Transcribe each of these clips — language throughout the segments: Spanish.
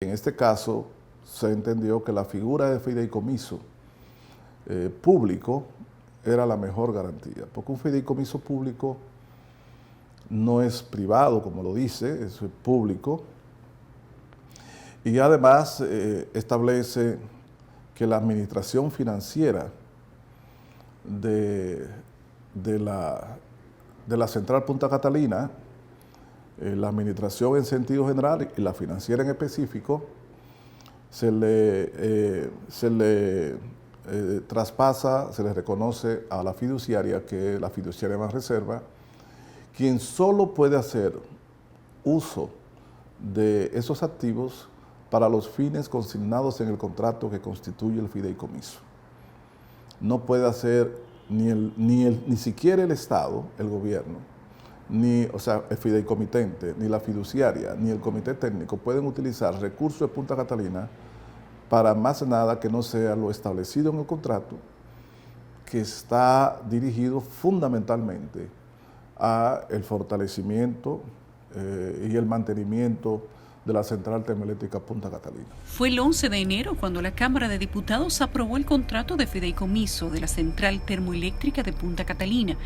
En este caso, se entendió que la figura de fideicomiso público era la mejor garantía, porque un fideicomiso público no es privado, como lo dice, es público, y además establece que la administración financiera de la Central Punta Catalina, la administración en sentido general y la financiera en específico, se le traspasa, se le reconoce a la fiduciaria, que es la fiduciaria más reserva, quien solo puede hacer uso de esos activos para los fines consignados en el contrato que constituye el fideicomiso. No puede hacer ni siquiera el Estado, el gobierno, o sea, el fideicomitente, ni la fiduciaria, ni el comité técnico pueden utilizar recursos de Punta Catalina para más nada que no sea lo establecido en el contrato, que está dirigido fundamentalmente a el fortalecimiento y el mantenimiento de la Central Termoeléctrica Punta Catalina. Fue el 11 de enero cuando la Cámara de Diputados aprobó el contrato de fideicomiso de la Central Termoeléctrica de Punta Catalina,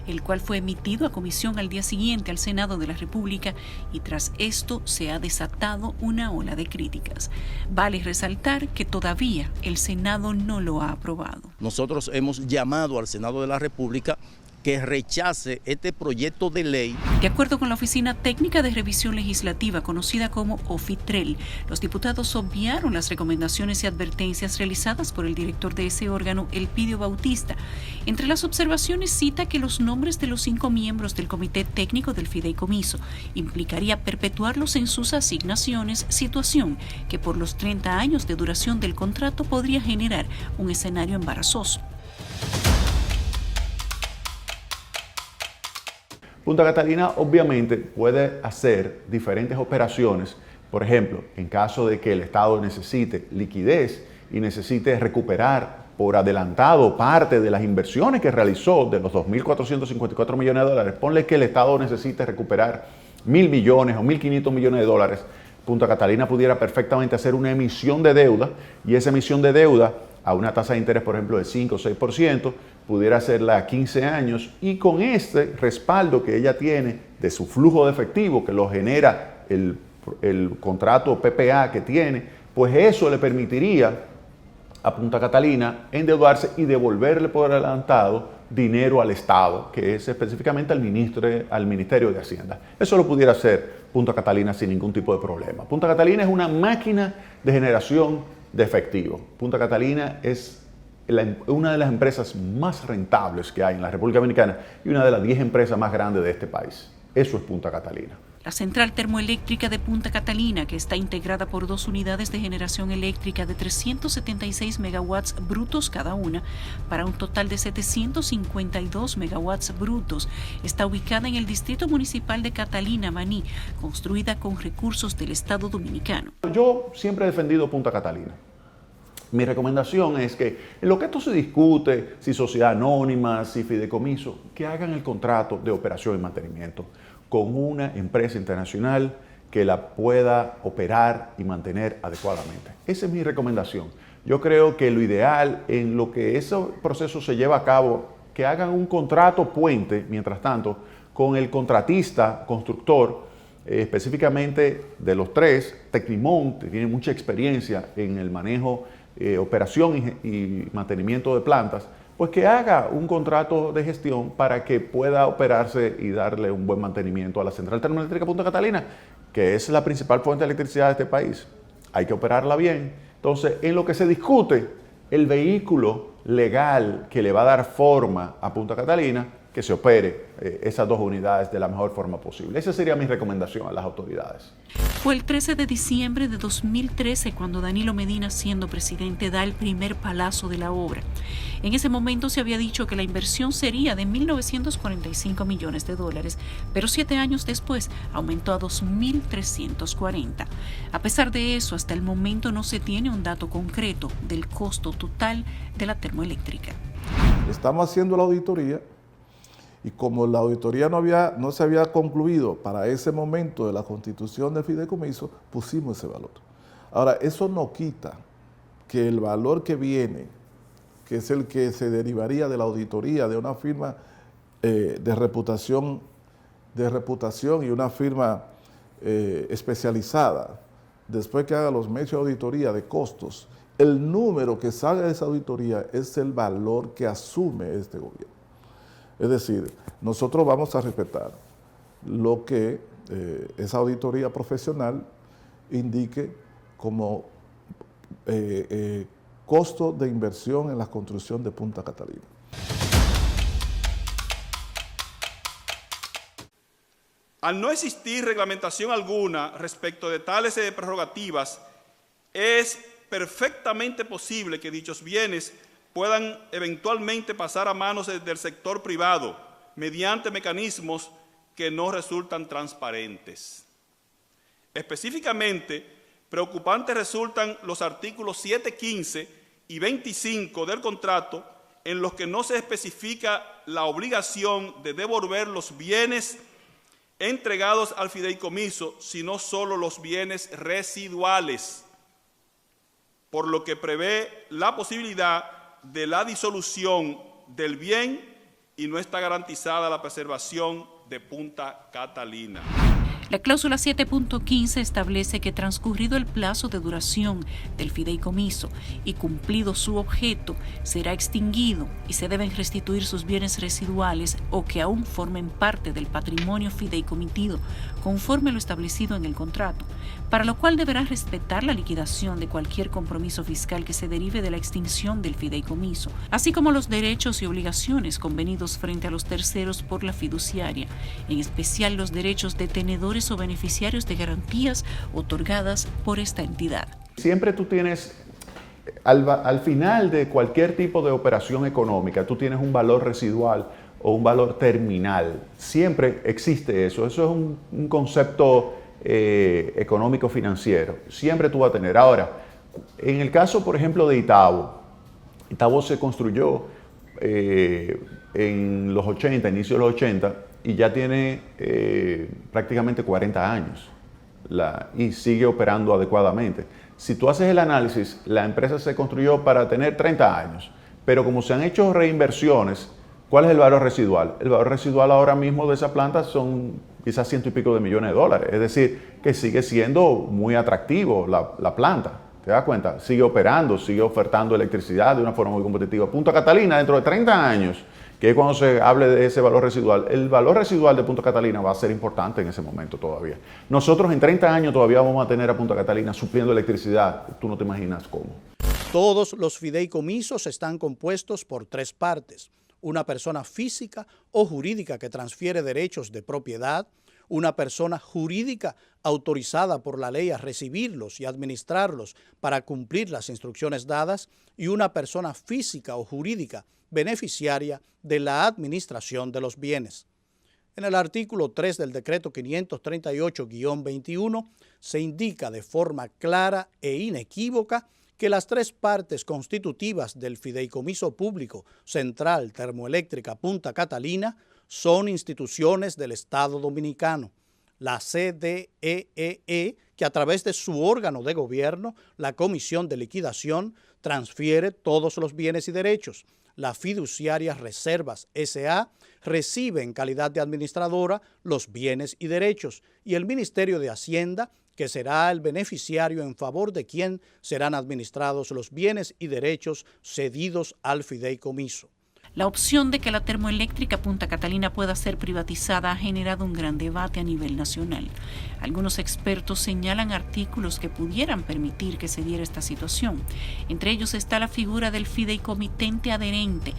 el cual fue emitido a comisión al día siguiente al Senado de la República, y tras esto se ha desatado una ola de críticas. Vale resaltar que todavía el Senado no lo ha aprobado. Nosotros hemos llamado al Senado de la República que rechace este proyecto de ley. De acuerdo con la Oficina Técnica de Revisión Legislativa, conocida como OFITREL, los diputados obviaron las recomendaciones y advertencias realizadas por el director de ese órgano, Elpidio Bautista. Entre las observaciones cita que los nombres de los 5 miembros del Comité Técnico del Fideicomiso implicaría perpetuarlos en sus asignaciones, situación que por los 30 años de duración del contrato podría generar un escenario embarazoso. Punta Catalina obviamente puede hacer diferentes operaciones, por ejemplo, en caso de que el Estado necesite liquidez y necesite recuperar por adelantado parte de las inversiones que realizó de los 2.454 millones de dólares. Ponle que el Estado necesite recuperar 1.000 millones o 1.500 millones de dólares. Punta Catalina pudiera perfectamente hacer una emisión de deuda, y esa emisión de deuda a una tasa de interés, por ejemplo, de 5 o 6%, pudiera hacerla a 15 años, y con este respaldo que ella tiene de su flujo de efectivo, que lo genera el contrato PPA que tiene, pues eso le permitiría a Punta Catalina endeudarse y devolverle por adelantado dinero al Estado, que es específicamente al Ministerio de Hacienda. Eso lo pudiera hacer Punta Catalina sin ningún tipo de problema. Punta Catalina es una máquina de generación de efectivo. Punta Catalina es una de las empresas más rentables que hay en la República Dominicana y una de las 10 empresas más grandes de este país. Eso es Punta Catalina. La Central Termoeléctrica de Punta Catalina, que está integrada por 2 unidades de generación eléctrica de 376 megawatts brutos cada una, para un total de 752 megawatts brutos, está ubicada en el Distrito Municipal de Catalina, Maní, construida con recursos del Estado Dominicano. Yo siempre he defendido Punta Catalina. Mi recomendación es que en lo que esto se discute, si sociedad anónima, si fideicomiso, que hagan el contrato de operación y mantenimiento con una empresa internacional que la pueda operar y mantener adecuadamente. Esa es mi recomendación. Yo creo que lo ideal en lo que ese proceso se lleva a cabo, que hagan un contrato puente, mientras tanto, con el contratista, constructor, específicamente de los 3, Tecnimont, que tiene mucha experiencia en el manejo, operación y mantenimiento de plantas, pues que haga un contrato de gestión para que pueda operarse y darle un buen mantenimiento a la Central Termoeléctrica Punta Catalina, que es la principal fuente de electricidad de este país. Hay que operarla bien. Entonces, en lo que se discute, el vehículo legal que le va a dar forma a Punta Catalina, que se opere esas 2 unidades de la mejor forma posible. Esa sería mi recomendación a las autoridades. Fue el 13 de diciembre de 2013 cuando Danilo Medina, siendo presidente, da el primer palazo de la obra. En ese momento se había dicho que la inversión sería de 1.945 millones de dólares, pero 7 años después aumentó a 2.340. A pesar de eso, hasta el momento no se tiene un dato concreto del costo total de la termoeléctrica. Estamos haciendo la auditoría, y como la auditoría no se había concluido para ese momento de la constitución del fideicomiso, pusimos ese valor. Ahora, eso no quita que el valor que viene, que es el que se derivaría de la auditoría de una firma de reputación y una firma especializada, después que haga los medios de auditoría de costos, el número que salga de esa auditoría es el valor que asume este gobierno. Es decir, nosotros vamos a respetar lo que esa auditoría profesional indique como costo de inversión en la construcción de Punta Catalina. Al no existir reglamentación alguna respecto de tales prerrogativas, es perfectamente posible que dichos bienes puedan eventualmente pasar a manos del sector privado mediante mecanismos que no resultan transparentes. Específicamente, preocupantes resultan los artículos 7, 15 y 25 del contrato, en los que no se especifica la obligación de devolver los bienes entregados al fideicomiso, sino solo los bienes residuales, por lo que prevé la posibilidad de la disolución del bien y no está garantizada la preservación de Punta Catalina. La cláusula 7.15 establece que transcurrido el plazo de duración del fideicomiso y cumplido su objeto, será extinguido y se deben restituir sus bienes residuales o que aún formen parte del patrimonio fideicomitido, conforme lo establecido en el contrato, para lo cual deberá respetar la liquidación de cualquier compromiso fiscal que se derive de la extinción del fideicomiso, así como los derechos y obligaciones convenidos frente a los terceros por la fiduciaria, en especial los derechos de tenedores o beneficiarios de garantías otorgadas por esta entidad. Siempre tú tienes, al final de cualquier tipo de operación económica, tú tienes un valor residual o un valor terminal. Siempre existe eso. Eso es un concepto económico financiero. Siempre tú vas a tener. Ahora, en el caso, por ejemplo, de Itabo se construyó en los 80, inicio de los 80, y ya tiene prácticamente 40 años y sigue operando adecuadamente. Si tú haces el análisis, la empresa se construyó para tener 30 años, pero como se han hecho reinversiones, ¿cuál es el valor residual? El valor residual ahora mismo de esa planta son quizás $100 y pico de millones de dólares, es decir, que sigue siendo muy atractivo la planta. ¿Te das cuenta? Sigue operando, sigue ofertando electricidad de una forma muy competitiva. Punta Catalina, dentro de 30 años, que es cuando se hable de ese valor residual, el valor residual de Punta Catalina va a ser importante en ese momento todavía. Nosotros en 30 años todavía vamos a tener a Punta Catalina supliendo electricidad, tú no te imaginas cómo. Todos los fideicomisos están compuestos por tres partes: una persona física o jurídica que transfiere derechos de propiedad, una persona jurídica autorizada por la ley a recibirlos y administrarlos para cumplir las instrucciones dadas, y una persona física o jurídica beneficiaria de la administración de los bienes. En el artículo 3 del decreto 538-21 se indica de forma clara e inequívoca que las tres partes constitutivas del Fideicomiso Público Central Termoeléctrica Punta Catalina son instituciones del Estado Dominicano. La CDEE, que a través de su órgano de gobierno, la Comisión de Liquidación, transfiere todos los bienes y derechos. La fiduciaria Reservas S.A. recibe en calidad de administradora los bienes y derechos, y el Ministerio de Hacienda, que será el beneficiario en favor de quien serán administrados los bienes y derechos cedidos al fideicomiso. La opción de que la termoeléctrica Punta Catalina pueda ser privatizada ha generado un gran debate a nivel nacional. Algunos expertos señalan artículos que pudieran permitir que se diera esta situación. Entre ellos está la figura del fideicomitente adherente,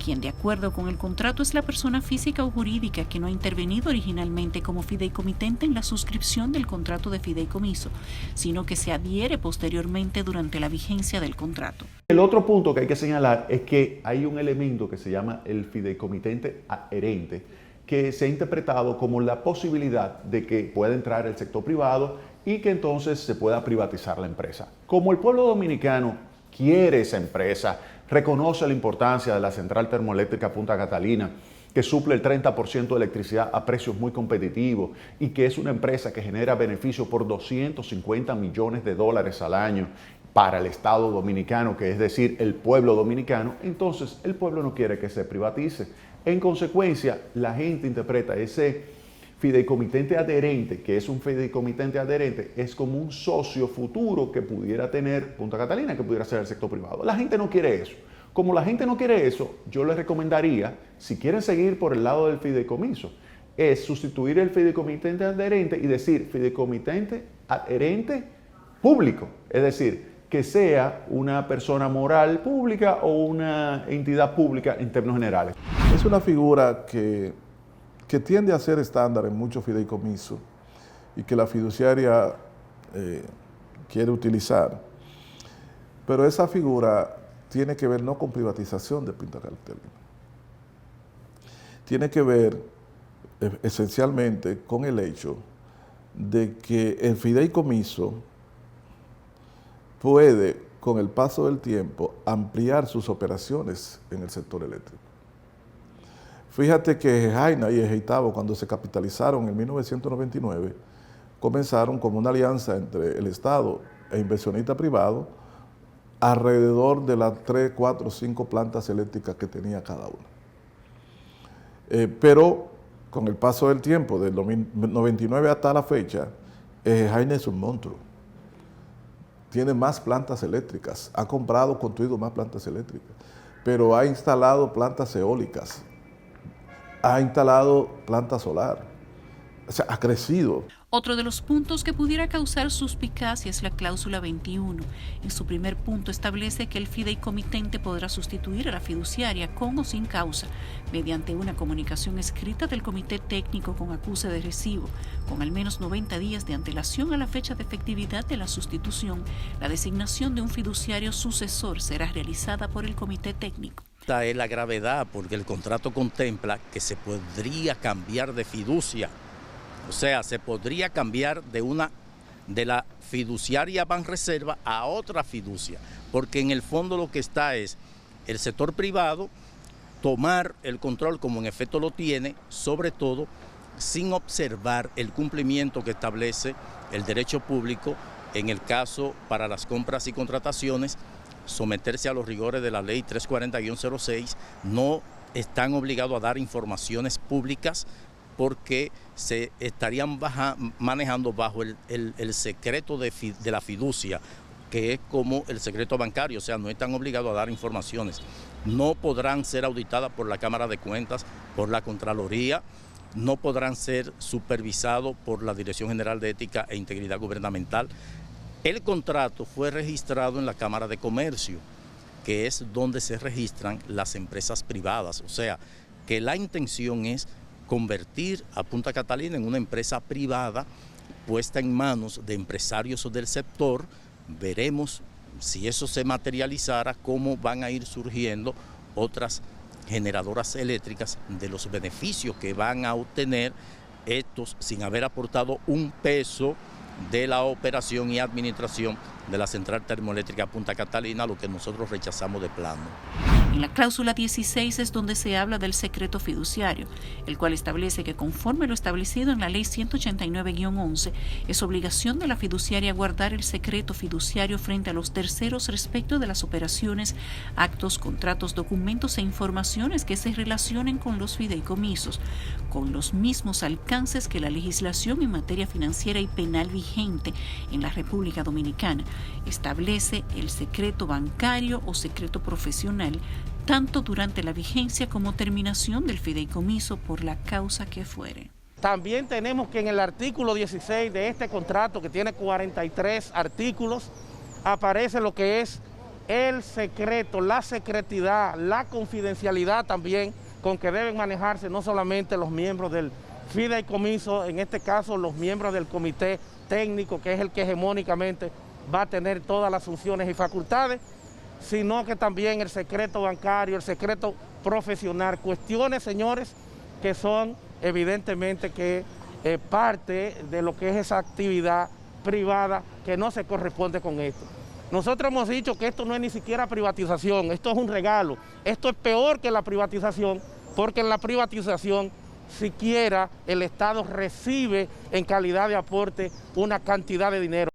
quien de acuerdo con el contrato es la persona física o jurídica que no ha intervenido originalmente como fideicomitente en la suscripción del contrato de fideicomiso, sino que se adhiere posteriormente durante la vigencia del contrato. El otro punto que hay que señalar es que hay un elemento que se llama el fideicomitente adherente, que se ha interpretado como la posibilidad de que pueda entrar el sector privado y que entonces se pueda privatizar la empresa. Como el pueblo dominicano quiere esa empresa, reconoce la importancia de la central termoeléctrica Punta Catalina que suple el 30% de electricidad a precios muy competitivos y que es una empresa que genera beneficios por 250 millones de dólares al año para el Estado dominicano, que es decir, el pueblo dominicano, entonces el pueblo no quiere que se privatice. En consecuencia, la gente interpreta ese fideicomitente adherente, que es un fideicomitente adherente, es como un socio futuro que pudiera tener Punta Catalina, que pudiera ser el sector privado. La gente no quiere eso. Como la gente no quiere eso, yo les recomendaría, si quieren seguir por el lado del fideicomiso, es sustituir el fideicomitente adherente y decir fideicomitente adherente público. Es decir, que sea una persona moral pública o una entidad pública en términos generales. Es una figura que tiende a ser estándar en muchos fideicomisos y que la fiduciaria quiere utilizar. Pero esa figura tiene que ver no con privatización de Punta Catalina. Tiene que ver esencialmente con el hecho de que el fideicomiso puede, con el paso del tiempo, ampliar sus operaciones en el sector eléctrico. Fíjate que Jaina y Ejeitabo, cuando se capitalizaron en 1999, comenzaron como una alianza entre el Estado e inversionista privado alrededor de las 3, 4, 5 plantas eléctricas que tenía cada una. Pero con el paso del tiempo, del 99 hasta la fecha, Jaina es un monstruo. Tiene más plantas eléctricas, ha comprado, construido más plantas eléctricas, pero ha instalado plantas eólicas, ha instalado planta solar, o sea, ha crecido. Otro de los puntos que pudiera causar suspicacia es la cláusula 21. En su primer punto establece que el fideicomitente podrá sustituir a la fiduciaria con o sin causa, mediante una comunicación escrita del comité técnico con acuse de recibo, con al menos 90 días de antelación a la fecha de efectividad de la sustitución. La designación de un fiduciario sucesor será realizada por el comité técnico. Esta es la gravedad, porque el contrato contempla que se podría cambiar de fiducia. O sea, se podría cambiar de la fiduciaria Banreserva a otra fiducia, porque en el fondo lo que está es el sector privado tomar el control, como en efecto lo tiene, sobre todo sin observar el cumplimiento que establece el derecho público, en el caso para las compras y contrataciones, someterse a los rigores de la ley 340-06, no están obligados a dar informaciones públicas porque se estarían manejando bajo el secreto de la fiducia, que es como el secreto bancario, o sea, no están obligados a dar informaciones. No podrán ser auditadas por la Cámara de Cuentas, por la Contraloría, no podrán ser supervisados por la Dirección General de Ética e Integridad Gubernamental. El contrato fue registrado en la Cámara de Comercio, que es donde se registran las empresas privadas, o sea, que la intención es convertir a Punta Catalina en una empresa privada puesta en manos de empresarios del sector. Veremos si eso se materializara, cómo van a ir surgiendo otras generadoras eléctricas de los beneficios que van a obtener estos sin haber aportado un peso de la operación y administración de la central termoeléctrica Punta Catalina, lo que nosotros rechazamos de plano. En la cláusula 16 es donde se habla del secreto fiduciario, el cual establece que conforme lo establecido en la ley 189-11, es obligación de la fiduciaria guardar el secreto fiduciario frente a los terceros respecto de las operaciones, actos, contratos, documentos e informaciones que se relacionen con los fideicomisos, con los mismos alcances que la legislación en materia financiera y penal vigente en la República Dominicana. Establece el secreto bancario o secreto profesional, tanto durante la vigencia como terminación del fideicomiso por la causa que fuere. También tenemos que en el artículo 16 de este contrato, que tiene 43 artículos, aparece lo que es el secreto, la secretidad, la confidencialidad también, con que deben manejarse no solamente los miembros del fideicomiso, en este caso los miembros del comité técnico, que es el que hegemónicamente va a tener todas las funciones y facultades, sino que también el secreto bancario, el secreto profesional, cuestiones, señores, que son evidentemente que parte de lo que es esa actividad privada que no se corresponde con esto. Nosotros hemos dicho que esto no es ni siquiera privatización, esto es un regalo, esto es peor que la privatización porque en la privatización siquiera el Estado recibe en calidad de aporte una cantidad de dinero.